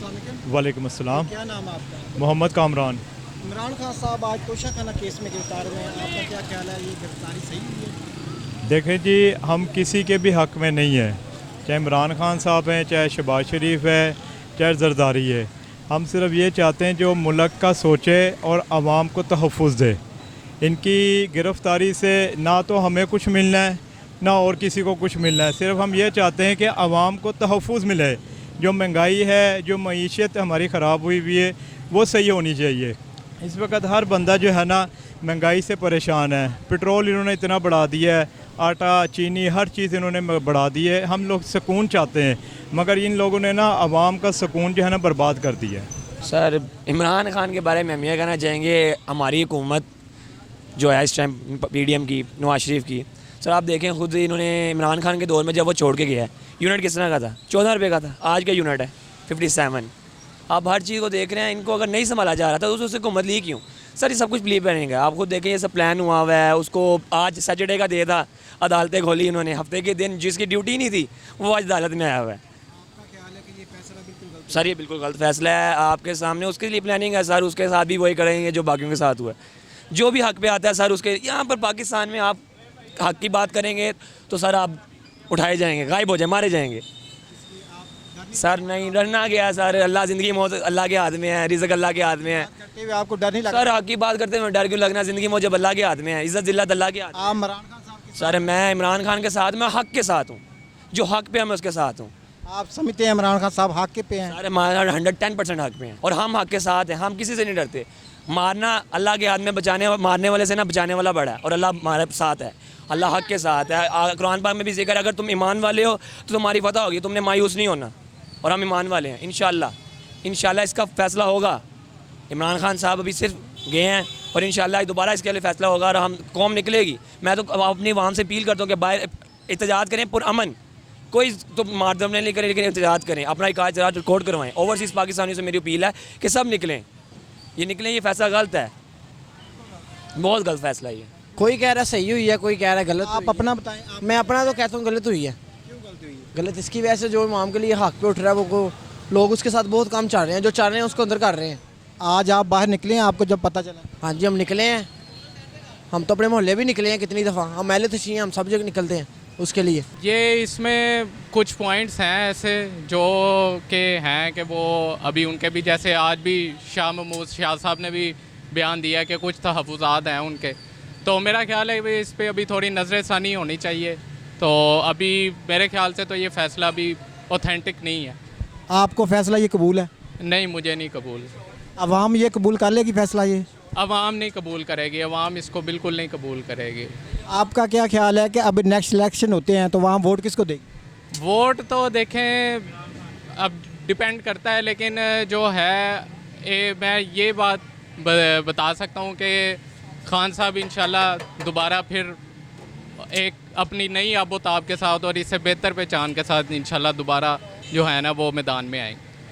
वालेकुम अस्सलाम। क्या नाम है आपका? मोहम्मद कामरान। इमरान खान साहब आज तोशाखाना केस में गिरफ्तार हुए हैं, आपका क्या ख्याल है, ये गिरफ्तारी सही हुई है? देखें जी, हम किसी के भी हक़ में नहीं है, चाहे इमरान खान साहब हैं, चाहे शहबाज शरीफ है, चाहे जरदारी है। हम सिर्फ ये चाहते हैं जो मुल्क का सोचे और आवाम को तहफ़्फ़ुज़ दे। इनकी गिरफ़्तारी से ना तो हमें कुछ मिलना है ना और किसी को कुछ मिलना है। सिर्फ हम ये चाहते हैं कि आवाम को तहफ़्फ़ुज़ मिले। जो महंगाई है, जो मईशत हमारी ख़राब हुई हुई है, वो सही होनी चाहिए। इस वक्त हर बंदा जो है ना महंगाई से परेशान है। पेट्रोल इन्होंने इतना बढ़ा दिया है, आटा चीनी हर चीज़ इन्होंने बढ़ा दी है। हम लोग सुकून चाहते हैं, मगर इन लोगों ने ना आवाम का सुकून जो है ना बर्बाद कर दिया है। सर, इमरान खान के बारे में हम ये कहना चाहेंगे, हमारी हुकूमत जो है इस टाइम पीडीएम की, नवाज शरीफ की, सर आप देखें खुद इन्होंने इमरान खान के दौर में जब वो छोड़ के गया है, यूनिट किस तरह का था? 14 रुपये का था। आज का यूनिट है 57। आप हर चीज़ को देख रहे हैं। इनको अगर नहीं संभाला जा रहा था तो उससे हुकूमत ली क्यों? सर ये सब कुछ प्ली प्लानिंग है। आप खुद देखें, ये सब प्लान हुआ हुआ है। उसको आज सैटरडे का डे था, अदालतें खोली इन्होंने। हफ्ते के दिन जिसकी ड्यूटी नहीं थी वो आज अदालत में आया हुआ है। आपका ख्याल है कि ये फैसला बिल्कुल गलत है? सर ये बिल्कुल गलत फैसला है। आपके सामने उसके लिए प्लानिंग है सर, उसके साथ भी वही करेंगे जो बाकियों के साथ हुआ है। जो भी हक पे आता है सर, उसके यहाँ पर पाकिस्तान में आप हक की बात करेंगे तो सर आप उठाए जाएंगे, गायब हो जाए, मारे जाएंगे। सर नहीं, डरना गया सर। अल्लाह ज़िंदगी मौत अल्लाह के हाथ में है, रिज़्क़ अल्लाह के हाथ में है। करते हुए आपको डर नहीं लगा? सर हक की बात करते हुए डर क्यों लगना? ज़िंदगी मौत जब अल्लाह के हाथ में है, इज़्ज़त ज़िल्लत अल्लाह के हाथ में। आप इमरान खान साहब के सर मैं इमरान खान के साथ, मैं हक के साथ हूँ। जो हक पे है मैं उसके साथ हूँ। आप समझते हैं इमरान खान साहब हक के पे हैं? सर हमारा 110% हक में है और हम हक के साथ हैं। हम किसी से नहीं डरते। मारना अल्लाह के हाथ में, बचाने मारने वाले से ना बचाने वाला बड़ा है, और अल्लाह हमारे साथ है। अल्लाह हक के साथ है। कुरान पाक में भी जिक्र है, अगर तुम ईमान वाले हो तो तुम्हारी फतह होगी, तुमने मायूस नहीं होना। और हम ईमान वाले हैं। इंशाल्लाह इसका फ़ैसला होगा। इमरान खान साहब अभी सिर्फ गए हैं और इंशाल्लाह दोबारा इसके लिए फ़ैसला होगा और हम कौम निकलेगी। मैं तो अपनी आवाम से अपील करता हूँ कि बाहर एहतजाज करें पुरअमन। कोई तो मारदम नहीं करें, लेकिन एहतजाज करें, अपना एहतजाज रिकॉर्ड करवाएं। ओवरसीज़ पाकिस्तानियों से मेरी अपील है कि सब निकलें। ये फ़ैसला गलत है, बहुत गलत फ़ैसला है ये। कोई कह रहा है सही हुई है, कोई कह रहा है गलत। आप अपना बताएं। आप मैं अपना तो कहता हूँ गलत हुई है। क्यों गलत हुई है? गलत इसकी वजह से जो इमाम के लिए हक पे उठ रहा है वो लोग उसके साथ बहुत काम चाह रहे हैं, जो चाह रहे हैं उसको अंदर कर रहे हैं। आज आप बाहर निकले हैं, आपको जब पता चला? हाँ जी, हम निकले हैं। हम तो अपने मोहल्ले भी निकले हैं कितनी दफ़ा। हम महल तशी हैं, हम सब जगह निकलते हैं उसके लिए। ये इसमें कुछ पॉइंट्स हैं ऐसे जो कि हैं कि वो अभी उनके भी, जैसे आज भी शाह महमूद शाह साहब ने भी बयान दिया कि कुछ तहफ़्फ़ुज़ात हैं उनके। तो मेरा ख्याल है कि इस पर अभी थोड़ी नज़रसानी होनी चाहिए। तो अभी मेरे ख्याल से तो ये फ़ैसला अभी ऑथेंटिक नहीं है। आपको फैसला ये कबूल है? नहीं, मुझे नहीं कबूल। अवाम ये कबूल कर लेगी फैसला ये? अवाम नहीं कबूल करेगी, अवाम इसको बिल्कुल नहीं कबूल करेगी। आपका क्या ख्याल है कि अब नेक्स्ट इलेक्शन होते हैं तो वहाँ वोट किसको देगी? वोट तो देखें अब डिपेंड करता है, लेकिन जो है मैं ये बात बता सकता हूँ कि खान साहब इंशाल्लाह दोबारा फिर एक अपनी नई आबोताब के साथ और इससे बेहतर पहचान के साथ इंशाल्लाह दोबारा जो है ना वो मैदान में आएंगे।